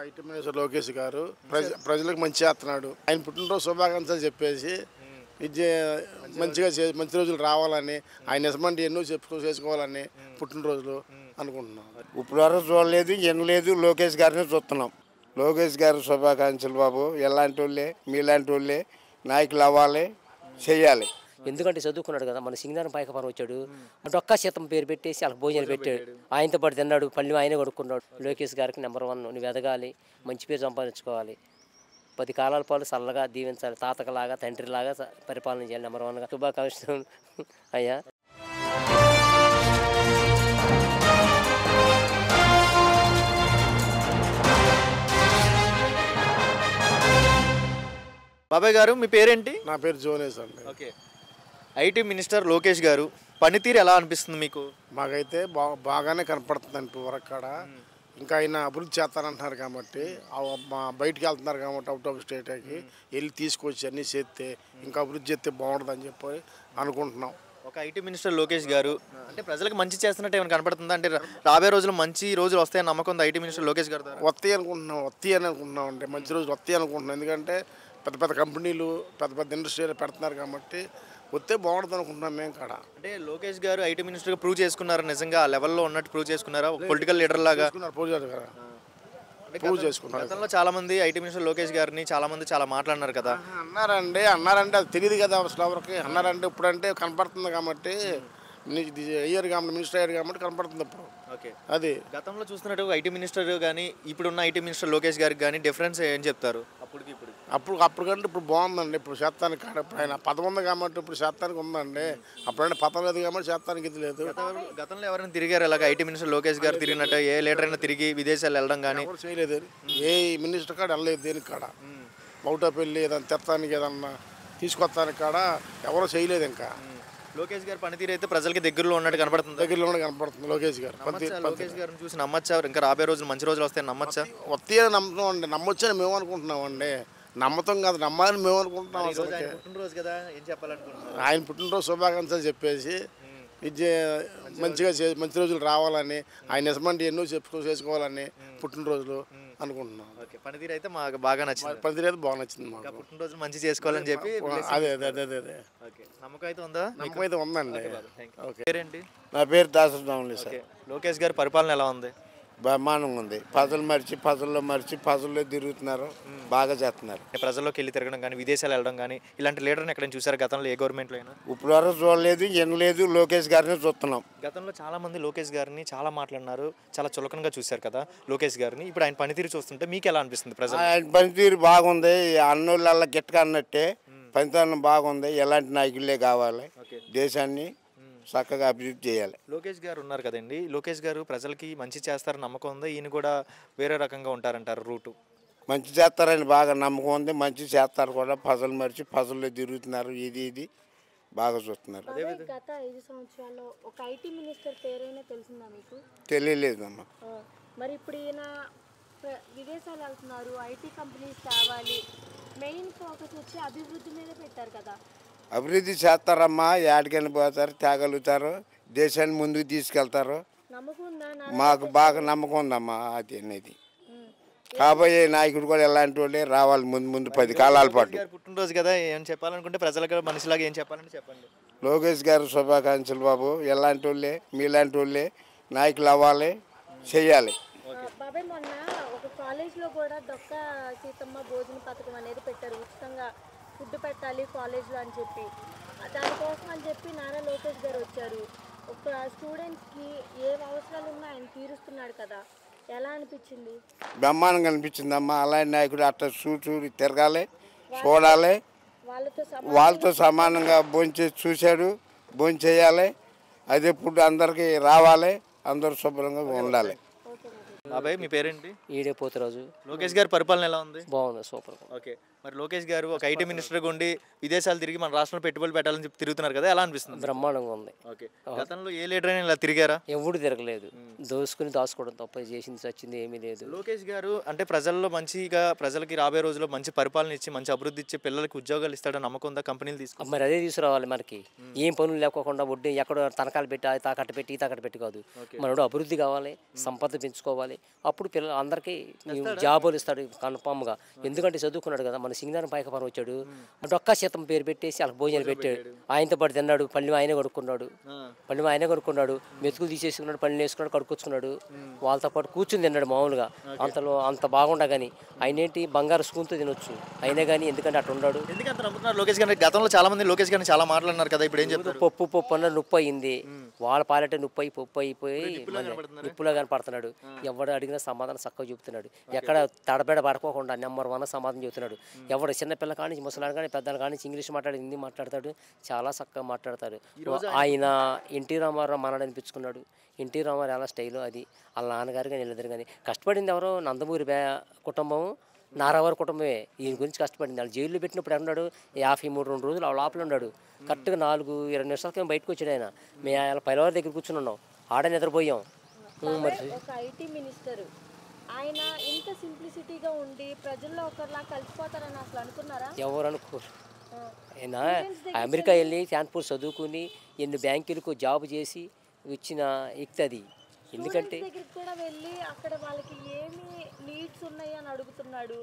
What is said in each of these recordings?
IT minister Lokesh గారు ప్రజలకు మంచి చేస్తున్నాడు. ఆయన పుట్టినరోజు శుభాకాంక్షలు చెప్పేసి మంచిగా మంచి రోజులు రావాలని, ఆయన నిజమంటే ఎన్నో చేసుకోవాలని పుట్టినరోజులు అనుకుంటున్నాం. ఇప్పుడు వరకు చూడలేదు, వినలేదు, లోకేష్ గారిని చూస్తున్నాం. లోకేష్ గారు శుభాకాంక్షలు బాబు. ఎలాంటి వాళ్ళే మీలాంటి వాళ్ళే నాయకులు అవ్వాలి, చెయ్యాలి. ఎందుకంటే చదువుకున్నాడు కదా, మన సింగనారం పైకపారం వచ్చాడు, డొక్కా సీతం పేరు పెట్టేసి వాళ్ళకి భోజనాలు పెట్టాడు, ఆయనతో పాటు తిన్నాడు, పళ్ళు ఆయనే కొడుకున్నాడు. లోకేష్ గారికి నెంబర్ 1, నువ్వు ఎదగాలి, మంచి పేరు సంపాదించుకోవాలి, 10 కాలాల పాటు చల్లగా దీవించాలి, తాతకలాగా తండ్రిలాగా పరిపాలన చేయాలి. నెంబర్ 1గా శుభాకాంక్షలు అయ్యా. బాబాయ్ గారు, మీ పేరేంటి? నా పేరు జోనేష్ అండి. ఓకే, ఐటీ మినిస్టర్ లోకేష్ గారు పనితీరు ఎలా అనిపిస్తుంది మీకు? మాకైతే బాగానే కనపడుతుంది అంటూ వరక్కడ. ఇంకా ఆయన అభివృద్ధి చేస్తానంటున్నారు కాబట్టి, బయటికి వెళ్తున్నారు కాబట్టి అవుట్ ఆఫ్ స్టేట్కి వెళ్ళి తీసుకొచ్చి అన్నీ చేస్తే ఇంకా అభివృద్ధి చేస్తే బాగుంటుందని చెప్పి అనుకుంటున్నాం. ఒక ఐటీ మినిస్టర్ లోకేష్ గారు అంటే ప్రజలకు మంచి చేస్తున్నట్టు ఏమైనా కనపడుతుందా? అంటే రాబోయే రోజులు మంచి రోజులు వస్తాయని నమ్మకం ఉంది ఐటీ మినిస్టర్ లోకేష్ గారు? వస్తాయి అనుకుంటున్నాం అంటే మంచి రోజులు వస్తాయి అనుకుంటున్నాం. ఎందుకంటే పెద్ద పెద్ద కంపెనీలు పెద్ద పెద్ద ఇండస్ట్రీలు పెడుతున్నారు కాబట్టి వస్తే బాగుంటుంది అనుకుంటున్నాం మేము కాడ. అంటే లోకేష్ గారు ఐటీ మినిస్టర్గా ప్రూవ్ చేసుకున్నారు, నిజంగా ఆ లెవెల్లో ఉన్నట్టు ప్రూవ్ చేసుకున్నారా? పొలిటికల్ లీడర్ లాగా ప్రూవ్ చేసుకున్నారు. గతంలో చాలా మంది ఐటీ మినిస్టర్ లోకేష్ గారిని చాలా మాట్లాడినారు కదా. అన్నారంటే అది తెలియదు కదా అసలు ఎవరికి. అన్నారంటే ఇప్పుడంటే కనపడుతుంది కాబట్టి, అయ్యారు కాబట్టి మినిస్టర్ అయ్యారు కాబట్టి కనపడుతుంది ఇప్పుడు. ఓకే, అది గతంలో చూస్తున్నట్టు ఐటీ మినిస్టర్ కానీ ఇప్పుడున్న ఐటీ మినిస్టర్ లోకేష్ గారికి కానీ డిఫరెన్స్ ఏం చెప్తారు? అప్పుడు కంటే ఇప్పుడు బాగుందండి. ఇప్పుడు శాతానికి ఇప్పుడు ఆయన పదం ఉంది కాబట్టి ఇప్పుడు శాతానికి ఉందండి. అప్పుడంటే పదం లేదు కాబట్టి శాతానికి ఇది లేదు. గతంలో ఎవరైనా తిరిగారు ఇలాగ ఐటీ మినిస్టర్ లోకేష్ గారు తిరిగినట్టు? ఏ లీడర్ అయినా తిరిగి విదేశాలు వెళ్ళడం కానీ చేయలేదు. ఏ మినిస్టర్ కాడ వెళ్ళలేదు దేనికి కాడ. అవుట్ ఆఫ్ వెళ్ళి ఏదైనా తెస్తానికి ఏదన్నా తీసుకొస్తానికి కాడ ఎవరో చేయలేదు. ఇంకా లోకేష్ గారు పనితీరు అయితే ప్రజలకి దగ్గరలో ఉన్నట్టు కనపడుతుంది. దగ్గరలో కనపడుతుంది లోకేష్ గారు. లోకేష్ గారిని చూసి నమ్మచ్చా? ఇంకా రాబోయే రోజులు మంచి రోజులు వస్తాయని నమ్మచ్చా? వస్తే నమ్ముతున్నాం అండి. నమ్మొచ్చని మేము అనుకుంటున్నాం అండి. నమ్మతం కాదు, నమ్మాలని మేము అనుకుంటున్నాం. పుట్టినరోజు కదా, ఏం చెప్పాలనుకుంటున్నాం? ఆయన పుట్టినరోజు శుభాకాంక్షలు చెప్పేసి మంచిగా మంచి రోజులు రావాలని, ఆయన నిజమంటే ఎన్నో చేసుకోవాలని పుట్టినరోజులు అనుకుంటున్నాం. పనితీరు అయితే మాకు బాగా నచ్చింది. పనితీరు అయితే బాగా నచ్చింది మాకు. పుట్టినరోజు మంచి చేసుకోవాలని చెప్పి అదే నమ్మకం అయితే ఉందా? నమ్మకం అయితే ఉందండి. పేరేంటి? నా పేరు దాసరాములు సార్. లోకేష్ గారి పరిపాలన ఎలా ఉంది? బ్రహ్మాండంగా ఉంది. పజల్లో తిరుగుతున్నారు, బాగా చేస్తున్నారు. ప్రజల్లోకి వెళ్ళి తిరగడం కానీ, విదేశాలు వెళ్ళడం కానీ, ఇలాంటి లీడర్ని ఎక్కడ చూసారు గతంలో ఏ గవర్నమెంట్లో అయినా? ఇప్పుడు వరకు చూడలేదు, వినలేదు, లోకేష్ గారిని చూస్తున్నాం. గతంలో చాలా మంది లోకేష్ గారిని చాలా మాట్లాడినారు, చాలా చులకనగా చూశారు కదా లోకేష్ గారిని. ఇప్పుడు ఆయన పనితీరు చూస్తుంటే మీకు ఎలా అనిపిస్తుంది? ప్రజలు ఆయన పనితీరు బాగుంది. అన్నోళ్ళ గిట్టక అన్నట్టే పనితనం బాగుంది. ఎలాంటి నాయకులే కావాలి, దేశాన్ని చక్కగా అభివృద్ధి చేయాలి. లోకేష్ గారు ఉన్నారు కదండి, లోకేష్ గారు ప్రజలకి మంచి చేస్తారని నమ్మకం ఉందా? ఈయన కూడా వేరే రకంగా ఉంటారంటారు రూటు? మంచి చేస్తారని బాగా నమ్మకం ఉంది. మంచి చేస్తారు కూడా. పజల్లో తిరుగుతున్నారు, ఇది బాగా చూస్తున్నారు. గత 5 సంవత్సరాల్లో ఒక ఐటీ మినిస్టర్ పేరైనా తెలిసిందా మీకు? తెలియలేదమ్మా. మరి ఇప్పుడు ఈయన విదేశాలు వెళ్తున్నారు, ఐటీ కంపెనీస్ కావాలి, మెయిన్ ఫోకస్ వచ్చి అభివృద్ధి మీద పెట్టారు కదా. అభివృద్ధి చేస్తారమ్మా, ఏడికైనా పోతారు, తేగలుగుతారు, దేశాన్ని ముందుకు తీసుకెళ్తారు. మాకు బాగా నమ్మకం ఉందమ్మా. అది అనేది కాబోయే నాయకుడు కూడా ఎలాంటి వాళ్ళే రావాలి ముందు 10 కాలాల పాటు. పుట్టినరోజు కదా, ఏం చెప్పాలనుకుంటే ప్రజలకు మనిషిలాగా ఏం చెప్పాలంటే చెప్పండి. లోకేష్ గారు శుభాకాంక్షలు బాబు. ఎలాంటి వాళ్ళే మీలాంటి వాళ్ళే నాయకులు అవ్వాలి, చెయ్యాలి. బాబాయ్, మొన్న ఒక కాలేజ్లో కూడా డొక్క సీతమ్మ భోజన పథకం అనేది పెట్టారు, ఉచితంగా ఫుడ్ పెట్టాలి కాలేజ్లో అని చెప్పి. దానికోసం అని చెప్పి నారా లోకేష్ గారు వచ్చారు. ఒక స్టూడెంట్స్కి ఏ అవసరాలు ఉన్నా ఆయన తీరుస్తున్నాడు కదా, ఎలా అనిపించింది? బ్రహ్మాండంగా అనిపించిందమ్మా. అలాంటి నాయకుడు అట్లా చూసి తిరగాలి, చూడాలి, వాళ్ళతో సమానంగా భోంచేసి చూశాడు, భోంచేయాలి. అదే ఫుడ్ అందరికీ రావాలి, అందరూ శుభ్రంగా ఉండాలి. బాబాయ్, మీ పేరేంటి? ఈడే పోతురాజు. లోకేష్ గారి పరిపాలన ఎలా ఉంది? బాగుంది, సూపర్. ఓకే, మరి లోకేష్ గారు ఒక ఐటీ మినిస్టర్గా ఉండి విదేశాలు తిరిగి మన రాష్ట్రంలో పెట్టుబడులు పెట్టాలని చెప్పి తిరుగుతున్నారు కదా, ఎలా అనిపిస్తుంది? బ్రహ్మాండంగా ఉంది. ఓకే, గతంలో ఏ లీడర్ అయినా ఇలా తిరిగారా? ఎవడు తిరగలేదు. దాచుకోవడం తప్ప చేసింది చచ్చింది ఏమీ లేదు. లోకేష్ గారు అంటే ప్రజల్లో మంచిగా, ప్రజలకి రాబోయే రోజుల్లో మంచి పరిపాలన ఇచ్చి మంచి అభివృద్ధి ఇచ్చి పిల్లలకి ఉద్యోగాలు ఇస్తాడని నమ్మకం ఉందా? కంపెనీలు తీసుకుని మరి అదే తీసుకురావాలి. మనకి ఏం పనులు లేకోకుండా వడ్డీ ఎక్కడో తనకాలు పెట్టి తాకట్టు పెట్టి కాదు. మనోడు అభివృద్ధి కావాలి, సంపద పెంచుకోవాలి, అప్పుడు పిల్లలు అందరికీ జాబులు ఇస్తాడు కన్ఫామ్గా. ఎందుకంటే చదువుకున్నాడు కదా. మన సింగనారం పైకపారం వచ్చాడు, డొక్కా సీతం పేరు పెట్టేసి వాళ్ళకి భోజనాలు పెట్టాడు. ఆయనతో పాటు తిన్నాడు, పళ్ళు ఆయనే కొడుకున్నాడు, మెతుకులు తీసేసుకున్నాడు, పళ్ళు వేసుకున్నాడు, కడుక్కొచ్చుకున్నాడు. వాళ్ళతో పాటు కూర్చుని తిన్నాడు మామూలుగా. అంత బాగుండా కానీ ఆయన ఏంటి బంగారు స్పూన్తో తినొచ్చు అయినా కానీ, ఎందుకంటే అట్లా ఉన్నాడు. ఎందుకంత నమ్ముతున్నారు లోకేష్ గారిని? గతంలో చాలా మంది లోకేష్ గారిని చాలా మాట్లాడినారు కదా, ఇప్పుడు ఏం చెప్తారు? పప్పు అన్న నొప్పి అయింది, వాళ్ళ పాలటే నొప్పి అయి పప్పు అయిపోయి నిప్పులో కనపడుతున్నాడు. ఎవడు అడిగినా సమాధానం చక్కగా చెబుతున్నాడు. ఎక్కడ తడబెడ పడుకోకుండా నెంబర్ 1 సమాధానం చెబుతున్నాడు. ఎవడు చిన్నపిల్ల కానీ ముసలాడు కానీ పెద్దలు కానీ ఇంగ్లీష్ మాట్లాడి హిందీ మాట్లాడతాడు, చాలా చక్కగా మాట్లాడతాడు. ఆయన ఎన్టీ రామారావు మనడు అనిపించుకున్నాడు. ఎన్టీ రామారావు ఎలా స్టైలు అది వాళ్ళ నాన్నగారు కానీ వీళ్ళిద్దరు కానీ. కష్టపడింది ఎవరో నందమూరి కుటుంబం, నారావారి కుటుంబమే ఈయన గురించి కష్టపడింది. వాళ్ళు జైల్లో పెట్టినప్పుడు ఉన్నాడు 53 రోజులు ఆ లోపల ఉన్నాడు. కరెక్ట్గా 4-20 నిమిషాలకి బయటకు వచ్చాడు ఆయన. మేము ఆయన పైలవారి దగ్గర కూర్చుని ఉన్నాం, ఆడ నిద్రపోయాం. మరి ఒక ఐటీ మినిస్టర్ ఆయన ఇంత సింప్లిసిటీగా ఉండి ప్రజల్లో ఒకరిలా కలిసిపోతారని అసలు అనుకున్నారా? ఎవరు అనుకోరు. ఆయన అమెరికా వెళ్ళి శాన్పూర్ చదువుకుని ఎన్ని బ్యాంకులకు జాబ్ చేసి వచ్చిన వ్యక్తి అది. ఎందుకంటే దగ్గరికి కూడా వెళ్ళి అక్కడ వాళ్ళకి ఏమి నీడ్స్ ఉన్నాయి అని అడుగుతున్నాడు,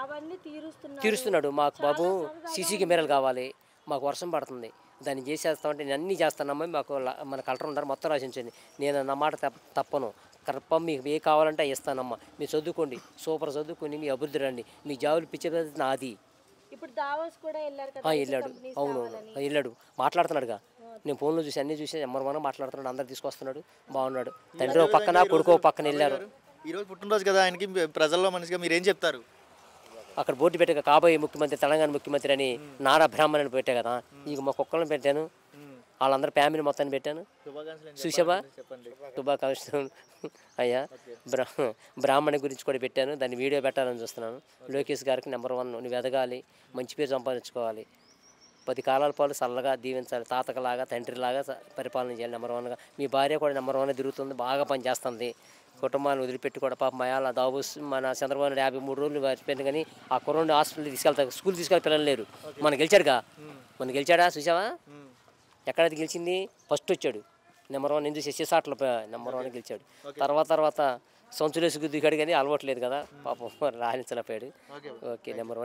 అవన్నీ తీరుస్తున్నాడు. మాకు బాబు సీసీ కెమెరాలు కావాలి, మాకు వర్షం పడుతుంది, దాన్ని చేసేస్తామంటే నేను అన్నీ చేస్తానమ్మా, మాకు మన కలెక్టర్ ఉన్నారు మొత్తం రాసించండి, నేను నా మాట తప్పను, కరెక్ట్ మీకు ఏ కావాలంటే ఇస్తానమ్మా, మీరు చదువుకోండి, సూపర్ చదువుకొని మీ అభివృద్ధి రండి, మీ జాబులు పిచ్చే నాది. ఇప్పుడు దావోస్ కూడా వెళ్ళాడు. అవును వెళ్ళాడు, మాట్లాడుతున్నాడుగా. నేను ఫోన్లో చూసి అన్నీ చూసి నెంబర్ 1 మాట్లాడుతున్నాడు, అందరు తీసుకొస్తున్నాడు, బాగున్నాడు. తండ్రి ఒక పక్కన కొడుకు పక్కన వెళ్ళారు. ఈరోజు పుట్టినరోజు కదా ఆయనకి, ప్రజల్లో మనిషిగా మీరు ఏం చెప్తారు? అక్కడ బోర్డు పెట్టాక కాబోయే ముఖ్యమంత్రి తెలంగాణ ముఖ్యమంత్రి అని నారా బ్రాహ్మణ్ అని పెట్టా కదా. ఇక మా కుక్కలను పెట్టాను, వాళ్ళందరూ ఫ్యామిలీ మొత్తాన్ని పెట్టాను. చూసావా శుభాకాంక్షలు అయ్యా. బ్రాహ్మణి గురించి కూడా పెట్టాను, దాన్ని వీడియో పెట్టాలని చూస్తున్నాను. లోకేష్ గారికి నెంబర్ 1 నువ్వు ఎదగాలి, మంచి పేరు సంపాదించుకోవాలి, 10 కాలాల పాటు చల్లగా దీవించాలి, తాతకలాగా తండ్రిలాగా పరిపాలన చేయాలి. నెంబర్ 1గా మీ భార్య కూడా నెంబర్ 1 తిరుగుతుంది, బాగా పనిచేస్తుంది, కుటుంబాన్ని వదిలిపెట్టి కూడా. పాప మయాల దాబోస్ మన చంద్రబాబు నాయుడు 53 రోజులు మర్చిపోయింది కానీ ఆ కుర్రోడిని హాస్పిటల్ తీసుకెళ్తారు, స్కూల్ తీసుకెళ్ళి పిల్లలు లేరు. మనం గెలిచాడుగా, గెలిచాడా చూసావా? ఎక్కడైతే గెలిచింది ఫస్ట్ వచ్చాడు నెంబర్ 1, ఎందుకు శశిసాట్లో నెంబర్ 1 గెలిచాడు. తర్వాత సంచులేసి దిగాడు కానీ అలవాట్లేదు కదా పాపం, రాణించలేకపోయాడు. Okay number 1.